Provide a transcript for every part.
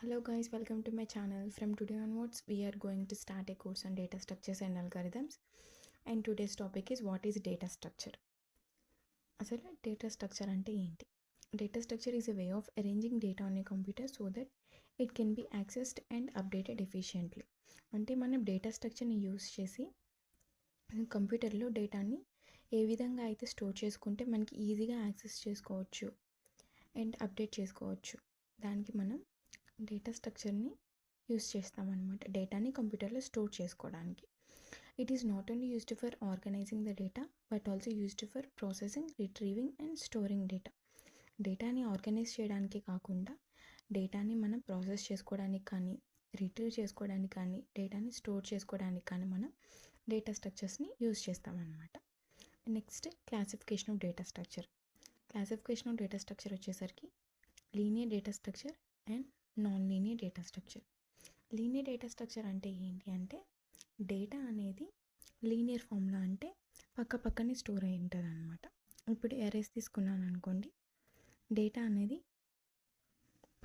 Hello guys, welcome to my channel. From today onwards, we are going to start a course on data structures and algorithms. And today's topic is what is data structure. అసలు data structure అంటే ఏంటి? Data structure is a way of arranging data on a computer so that it can be accessed and updated efficiently. అంటే మనం data స్ట్రక్చర్ని use చేసి కంప్యూటర్లో డేటాని ఏ విధంగా అయితే స్టోర్ చేసుకుంటే మనకి ఈజీగా యాక్సెస్ చేసుకోవచ్చు అండ్ అప్డేట్ చేసుకోవచ్చు. దానికి మనం డేటా స్ట్రక్చర్ని యూస్ చేస్తామన్నమాట. డేటాని కంప్యూటర్లో స్టోర్ చేసుకోవడానికి. It is not only used for organizing the data but also used for processing, retrieving and storing data. డేటాని ఆర్గనైజ్ చేయడానికి కాకుండా డేటాని మనం ప్రాసెస్ చేసుకోవడానికి కానీ, రిట్రీవ్ చేసుకోవడానికి కానీ, డేటాని స్టోర్ చేసుకోవడానికి కానీ మనం డేటా స్ట్రక్చర్స్ని యూస్ చేస్తామన్నమాట. Next classification of data structure. Classification of data structure వచ్చేసరికి linear data structure and non linear data structure. Linear data structure అంటే ఏంటి అంటే డేటా అనేది లీనియర్ ఫామ్లో అంటే పక్కనే స్టోర్ అయి ఉంటుంది అనమాట. ఇప్పుడు ఎరేస్ తీసుకున్నాను అనుకోండి, డేటా అనేది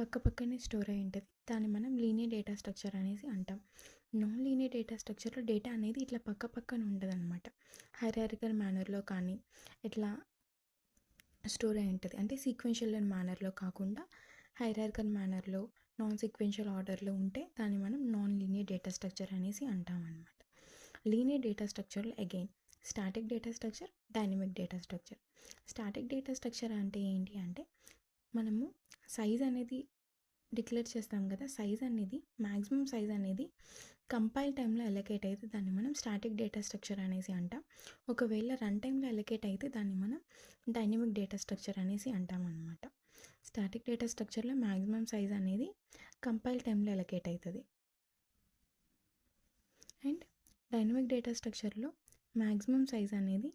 పక్కనే స్టోర్ అయి ఉంటుంది. దాన్ని మనం లీనియర్ డేటా స్ట్రక్చర్ అనేసి అంటాం. నాన్ లీనియర్ డేటా స్ట్రక్చర్లో డేటా అనేది ఇట్లా పక్కన ఉంటుంది అనమాట. హైరార్కికల్ మేనర్లో కానీ ఇట్లా స్టోర్ అయి ఉంటుంది. అంటే సీక్వెన్షియల్ మేనర్లో కాకుండా హైరార్కికల్ మేనర్లో, నాన్ సీక్వెన్షియల్ ఆర్డర్లో ఉంటే దాన్ని మనం నాన్ లీనియర్ డేటా స్ట్రక్చర్ అనేసి అంటాం అనమాట. లీనియర్ డేటా స్ట్రక్చర్లో again static data structure, dynamic data structure. Static data structure అంటే ఏంటి అంటే మనము సైజ్ అనేది డిక్లేర్ చేస్తాం కదా, సైజ్ అనేది మ్యాక్సిమం సైజ్ అనేది కంపైల్ టైంలో అలొకేట్ అయితే దాన్ని మనం స్టాటిక్ డేటా స్ట్రక్చర్ అనేసి అంటాం. ఒకవేళ రన్ టైంలో అలొకేట్ అయితే దాన్ని మనం డైనమిక్ డేటా స్ట్రక్చర్ అనేసి అంటాం అనమాట. స్టాటిక్ డేటా స్ట్రక్చర్లో మ్యాక్సిమం సైజ్ అనేది కంపైల్ టైంలో అలొకేట్ అవుతుంది. అండ్ డైనమిక్ డేటా స్ట్రక్చర్లో మ్యాక్సిమం సైజ్ అనేది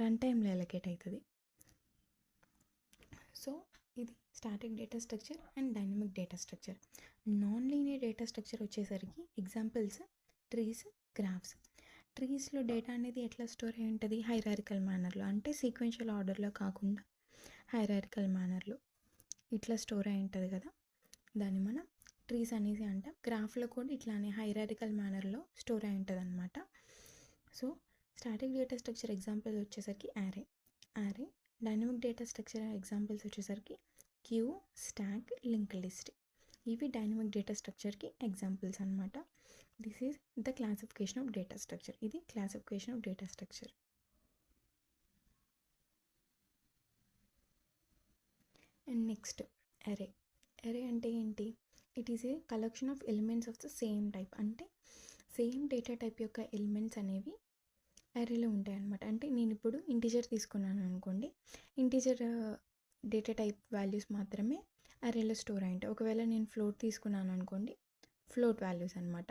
రన్ టైంలో అలొకేట్ అవుతుంది. సో ఇది static data structure and dynamic data structure. Non linear data structure వచ్చేసరికి ఎగ్జాంపుల్స్ ట్రీస్, గ్రాఫ్స్. ట్రీస్లో డేటా అనేది ఎట్లా స్టోర్ అయి ఉంటుంది? హైరార్కికల్ మేనర్లో, అంటే సీక్వెన్షియల్ ఆర్డర్లో కాకుండా హైరార్కికల్ మేనర్లో ఇట్లా స్టోర్ అయి ఉంటుంది కదా, దాన్ని మనం ట్రీస్ అనేసి అంటాం. గ్రాఫ్లో కూడా ఇట్లానే హైరార్కికల్ మేనర్లో స్టోర్ అయి ఉంటుంది అనమాట. So static data structure example వచ్చేసరికి array. Dynamic data structure examples వచ్చేసరికి క్యూ, స్టాక్, లింక్ లిస్ట్. ఇవి డైనమిక్ డేటా స్ట్రక్చర్కి ఎగ్జాంపుల్స్ అనమాట. This is the classification of data structure. ఇది classification of data structure. And next array. Array అంటే ఏంటి? It is a collection of elements of the same type. అంటే same data type యొక్క elements అనేవి అరేలో ఉంటాయి అన్నమాట. అంటే నేను ఇప్పుడు ఇంటీజర్ తీసుకున్నాను అనుకోండి, ఇంటీజర్ డేటా టైప్ వాల్యూస్ మాత్రమే అరేలో స్టోర్ అయి ఉంటాయి. ఒకవేళ నేను ఫ్లోట్ తీసుకున్నాను అనుకోండి, ఫ్లోట్ వాల్యూస్ అనమాట.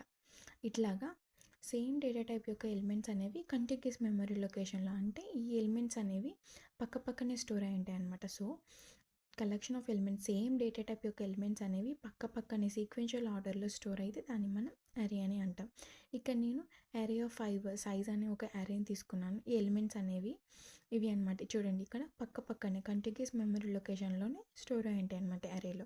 ఇట్లాగా సేమ్ డేటా టైప్ యొక్క ఎలిమెంట్స్ అనేవి కంటిన్యూస్ మెమరీ లొకేషన్లో, అంటే ఈ ఎలిమెంట్స్ అనేవి పక్కనే స్టోర్ అయి ఉంటాయి అనమాట. So collection of elements, same data type యొక్క ఎలిమెంట్స్ అనేవి పక్కనే సీక్వెన్షియల్ ఆర్డర్లో స్టోర్ అయితే దాన్ని మనం అరే అని అంటాం. ఇక్కడ నేను అరే ఆఫ్ 5 సైజ్ అనే ఒక అరేని తీసుకున్నాను. ఈ ఎలిమెంట్స్ అనేవి ఇవి అనమాట. చూడండి, ఇక్కడ పక్కనే కంటిన్యూస్ మెమరీ లొకేషన్లోనే స్టోర్ అయి ఉంటాయి అనమాట అరేలో.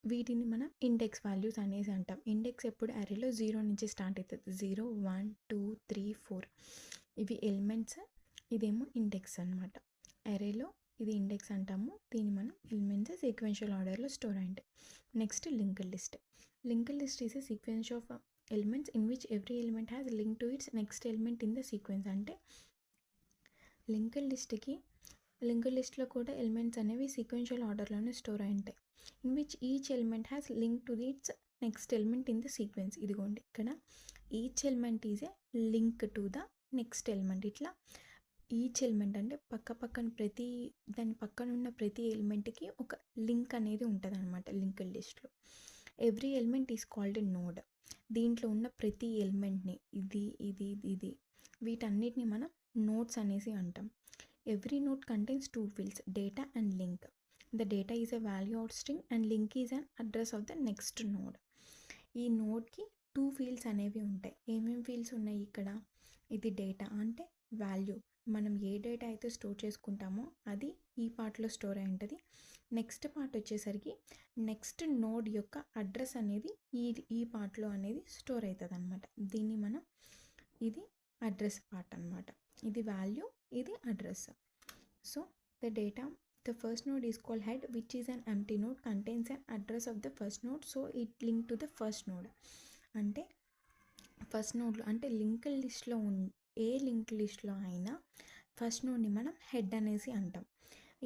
వీటిని మనం ఇండెక్స్ వాల్యూస్ అనేసి అంటాం. ఇండెక్స్ ఎప్పుడు అరేలో 0 నుంచి స్టార్ట్ అవుతుంది. 0, 1, 2, 3, 4 ఇవి ఎలిమెంట్స్. ఇదేమో ఇండెక్స్ అనమాట. అరేలో ఇది ఇండెక్స్ అంటాము. దీన్ని మనం ఎలిమెంట్స్ సీక్వెన్షియల్ ఆర్డర్లో స్టోర్ అయ్యింటాయి. Next linked list. Linked list is a sequence of elements in which every element has link to its next element in the sequence. అంటే లింక్డ్ లిస్ట్లో కూడా ఎలిమెంట్స్ అనేవి సీక్వెన్షియల్ ఆర్డర్లోనే స్టోర్ అయి ఉంటాయి. In which each element has link to its next element in the sequence. ఇదిగోండి, ఇక్కడ each element is a link to the next element. ఇట్లా ఈచ్ ఎలిమెంట్ అంటే దాని పక్కన ఉన్న ప్రతి ఎలిమెంట్కి ఒక లింక్ అనేది ఉంటుంది అనమాట లింక్డ్ లిస్ట్లో. Every element is called a node. దీంట్లో ఉన్న ప్రతి ఎలిమెంట్ని ఇది వీటన్నిటిని మనం నోడ్స్ అనేసి అంటాం. Every node contains 2 fields, data and link. The data is a value out string and link is an address of the next node. ఈ నోడ్కి 2 ఫీల్డ్స్ అనేవి ఉంటాయి. ఏమేమి ఫీల్డ్స్ ఉన్నాయి ఇక్కడ? ఇది డేటా అంటే వాల్యూ, మనం ఏ డేటా అయితే స్టోర్ చేసుకుంటామో అది ఈ పార్ట్లో స్టోర్ అయి ఉంటుంది. నెక్స్ట్ పార్ట్ వచ్చేసరికి నెక్స్ట్ నోడ్ యొక్క అడ్రస్ అనేది ఈ పార్ట్లో అనేది స్టోర్ అవుతుంది అనమాట. దీన్ని మనం ఇది అడ్రస్ పార్ట్ అనమాట. ఇది వాల్యూ, ఇది address. So the first node is called head, which is an empty node, contains an address of the first node, so it linked to the first node. అంటే first నోడ్లో అంటే linked లిస్ట్లో ఏ link లిస్ట్లో అయినా first నోడ్ని మనం head అనేసి అంటాం.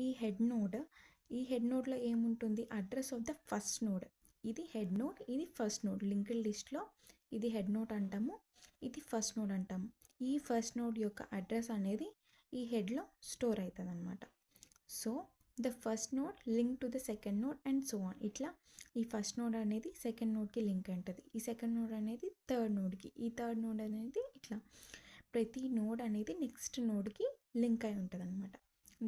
ఈ హెడ్ నోడ్లో ఏముంటుంది, address of the first node. ఇది హెడ్ నోడ్, ఇది ఫస్ట్ నోడ్. లింక్డ్ లిస్ట్లో ఇది హెడ్ నోడ్ అంటాము, ఇది ఫస్ట్ నోడ్ అంటాము. ఈ ఫస్ట్ నోడ్ యొక్క అడ్రస్ అనేది ఈ హెడ్లో స్టోర్ అవుతుంది అనమాట. So the first node link to the second node and so on. ఇట్లా ఈ ఫస్ట్ నోడ్ అనేది సెకండ్ నోడ్కి లింక్ ఉంటుంది, ఈ సెకండ్ నోడ్ అనేది థర్డ్ నోడ్కి, ఈ థర్డ్ నోడ్ అనేది ఇట్లా ప్రతి నోడ్ అనేది నెక్స్ట్ నోడ్కి లింక్ అయి ఉంటుంది అనమాట.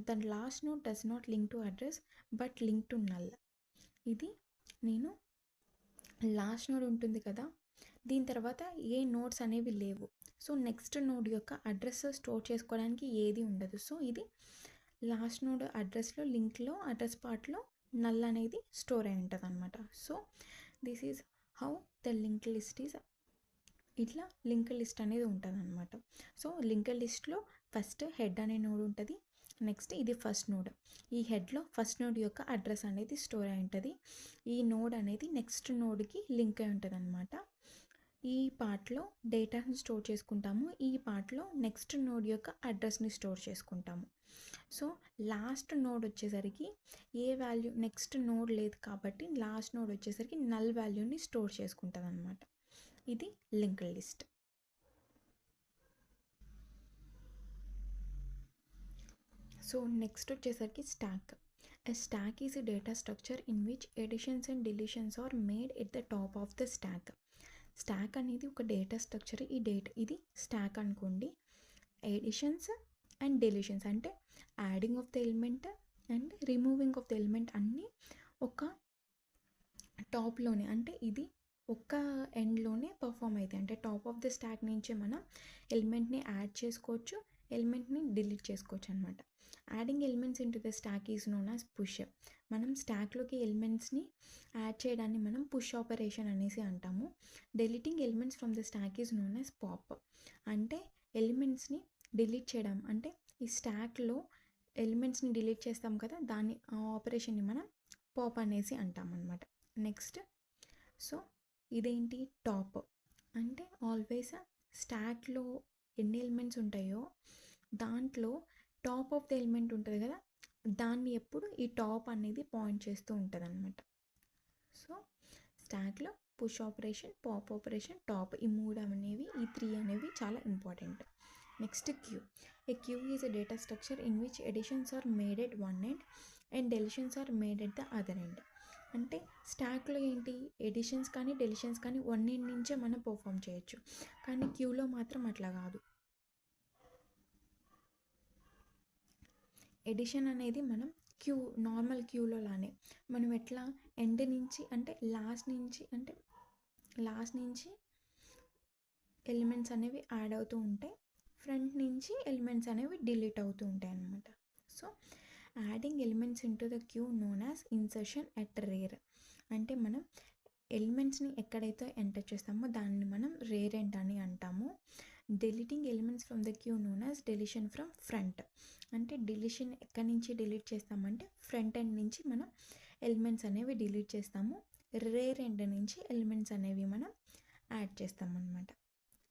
The last node does not link to address but link to null. ఇది నేను లాస్ట్ నోడ్ ఉంటుంది కదా, దీని తర్వాత ఏ నోడ్స్ అనేవి లేవు, సో నెక్స్ట్ నోడ్ యొక్క అడ్రస్ స్టోర్ చేసుకోవడానికి ఏది ఉండదు. సో ఇది లాస్ట్ నోడ్ అడ్రస్లో లింక్లో అడ్రస్ పార్ట్లో నల్ అనేది స్టోర్ అయి ఉంటుంది అనమాట. So this is how the link list is. ఇట్లా లింక్ లిస్ట్ అనేది ఉంటుంది అనమాట. సో లింక్ లిస్ట్లో ఫస్ట్ హెడ్ అనే నోడ్ ఉంటుంది, నెక్స్ట్ ఇది ఫస్ట్ నోడ్. ఈ హెడ్లో ఫస్ట్ నోడ్ యొక్క అడ్రస్ అనేది స్టోర్ అయి ఉంటుంది. ఈ నోడ్ అనేది నెక్స్ట్ నోడ్కి లింక్ అయి ఉంటుంది అనమాట. ఈ పార్ట్లో డేటాని స్టోర్ చేసుకుంటాము, ఈ పార్ట్లో నెక్స్ట్ నోడ్ యొక్క అడ్రస్ని స్టోర్ చేసుకుంటాము. సో లాస్ట్ నోడ్ వచ్చేసరికి ఏ వాల్యూ, నెక్స్ట్ నోడ్ లేదు కాబట్టి లాస్ట్ నోడ్ వచ్చేసరికి నల్ వాల్యూని స్టోర్ చేసుకుంటుంది అనమాట. ఇది లింక్డ్ లిస్ట్. సో నెక్స్ట్ వచ్చేసరికి stock. A stack is a data structure in which additions and deletions are made at the top of the stack. Stock అనేది ఒక డేటా స్ట్రక్చర్. ఇది stock అనుకోండి. ఎడిషన్స్ అండ్ డెలిషన్స్ అంటే adding of the element and removing of the element అన్నీ ఒక టాప్లోనే, అంటే ఇది ఒక్క ఎండ్లోనే పర్ఫామ్ అవుతాయి. అంటే టాప్ ఆఫ్ ద స్టాక్ నుంచే మనం ఎలిమెంట్ని యాడ్ చేసుకోవచ్చు, ఎలిమెంట్ని డిలీట్ చేసుకోవచ్చు అనమాట. Adding elements into the stack is known as push. మనం స్టాక్లోకి ఎలిమెంట్స్ని యాడ్ చేయడాన్ని మనం పుష్ ఆపరేషన్ అనేసి అంటాము. Deleting elements from the stack is known as pop. అంటే ఎలిమెంట్స్ని డిలీట్ చేయడం, అంటే ఈ స్టాక్లో ఎలిమెంట్స్ని డిలీట్ చేస్తాం కదా, దాన్ని ఆ ఆపరేషన్ని మనం పాప్ అనేసి అంటాం అనమాట. నెక్స్ట్, సో ఇదేంటి టాప్ అంటే ఆల్వేస్ స్టాక్లో ఎన్ని ఎలిమెంట్స్ ఉంటాయో దాంట్లో టాప్ ఆఫ్ ద ఎలిమెంట్ ఉంటుంది కదా, దాన్ని ఎప్పుడు ఈ టాప్ అనేది పాయింట్ చేస్తూ ఉంటుంది అనమాట. సో స్టాక్లో push operation, pop operation, top, ఈ మూడు అనేవి, ఈ త్రీ అనేవి చాలా important. Next queue. A queue is a data structure in which additions are made at one end and deletions are made at the other end. అంటే స్టాక్లో ఏంటి, editions కానీ డెలిషన్స్ కానీ వన్ ఎండ్ నుంచే మనం పర్ఫామ్ చేయొచ్చు, కానీ క్యూలో మాత్రం అట్లా కాదు. ఎడిషన్ అనేది మనం నార్మల్ క్యూలో లానే మనం ఎట్లా ఎండ్ నుంచి అంటే లాస్ట్ నుంచి ఎలిమెంట్స్ అనేవి యాడ్ అవుతూ ఉంటాయి, ఫ్రంట్ నుంచి ఎలిమెంట్స్ అనేవి డిలీట్ అవుతూ ఉంటాయి అన్నమాట. So adding elements into the queue known as insertion at rear. అంటే మనం ఎలిమెంట్స్ని ఎక్కడైతే ఎంటర్ చేస్తామో దాన్ని మనం రేర్ ఎండ్ అని అంటాము. Deleting elements from the queue known as deletion from front. అంటే డిలీషన్ ఎక్కడి నుంచి డిలీట్ చేస్తామంటే ఫ్రంట్ ఎండ్ నుంచి మనం ఎలిమెంట్స్ అనేవి డిలీట్ చేస్తాము, రేర్ ఎండ్ నుంచి ఎలిమెంట్స్ అనేవి మనం యాడ్ చేస్తామన్నమాట.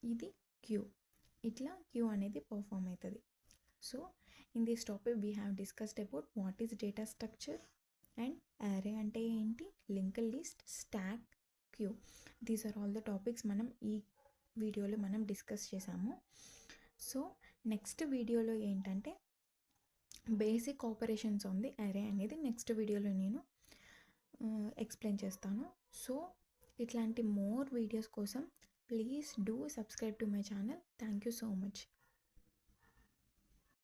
ఇది క్యూ. ఇట్లా క్యూ అనేది పర్ఫామ్ అవుతుంది. So in this topic we have discussed about what is data structure and array అంటే ఏంటి, linked list, stack, queue. These are all the topics మనం ఈ వీడియోలో మనం డిస్కస్ చేసాము. సో నెక్స్ట్ వీడియోలో ఏంటంటే బేసిక్ ఆపరేషన్స్ ఆన్ ది అరే అనేది నెక్స్ట్ వీడియోలో నేను ఎక్స్ప్లెయిన్ చేస్తాను. సో ఇట్లాంటి మోర్ వీడియోస్ కోసం please do subscribe to my channel. Thank you so much.